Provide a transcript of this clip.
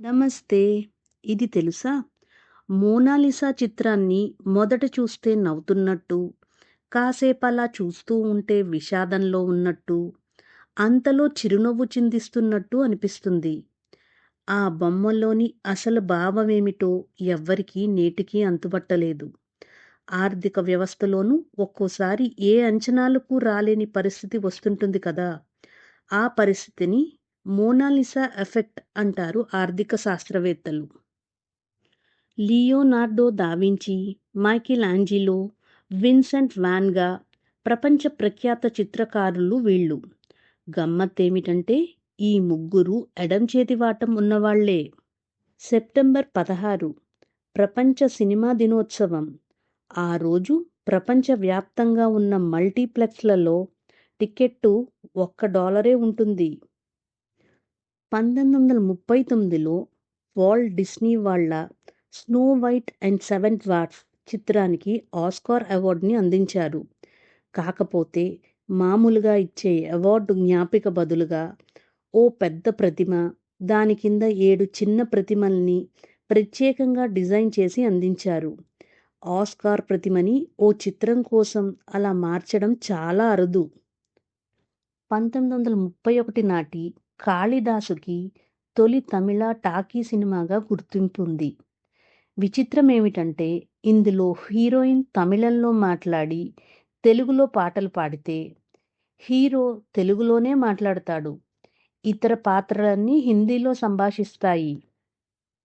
నమస్తే. ఇది తెలుసా? 'మోనాలిసా' చిత్రాన్ని మొదట చూస్తే నవ్వుతున్నట్టు, కాసేపలా చూస్తూ ఉంటే విషాదంలో ఉన్నట్టు, అంతలో చిరునవ్వు చిందిస్తున్నట్టు అనిపిస్తుంది. ఆ బొమ్మలోని అసలు భావమేమిటో ఎవ్వరికీ నేటికీ అంతుబట్టలేదు. ఆర్థిక వ్యవస్థలోనూ ఒక్కోసారి ఏ అంచనాలకు రాలేని పరిస్థితి వస్తుంటుంది కదా! ఆ పరిస్థితిని 'మోనాలిసా ఎఫెక్ట్' అంటారు ఆర్థిక శాస్త్రవేత్తలు. లియోనార్డో దావించి, మైకేలాంజిలో, విన్సెంట్ వాన్ గా ప్రపంచ ప్రఖ్యాత చిత్రకారులు వీళ్ళు. గమ్మత్తేమిటంటే ఈ ముగ్గురు ఎడం చేతివాటం ఉన్నవాళ్లే. సెప్టెంబర్ 16 ప్రపంచ సినిమా దినోత్సవం. ఆ రోజు ప్రపంచవ్యాప్తంగా ఉన్న మల్టీప్లెక్స్లలో టికెట్టు $1 ఉంటుంది. 1939లో వాల్ట్ డిస్నీ వాళ్ళ snow white and seven dwarfs చిత్రానికి ఆస్కార్ అవార్డుని అందించారు. కాకపోతే మామూలుగా ఇచ్చే అవార్డు జ్ఞాపిక బదులుగా ఓ పెద్ద ప్రతిమ, దాని కింద 7 చిన్న ప్రతిమల్ని ప్రత్యేకంగా డిజైన్ చేసి అందించారు. ఆస్కార్ ప్రతిమని ఓ చిత్రం కోసం అలా మార్చడం చాలా అరుదు. 1931 నాటి కాళిదాసుకి తొలి తమిళ టాకీ సినిమాగా గుర్తింపుంది. విచిత్రమేమిటంటే ఇందులో హీరోయిన్ తమిళంలో మాట్లాడి తెలుగులో పాటలు పాడితే, హీరో తెలుగులోనే మాట్లాడతాడు. ఇతర పాత్రలన్నీ హిందీలో సంభాషిస్తాయి.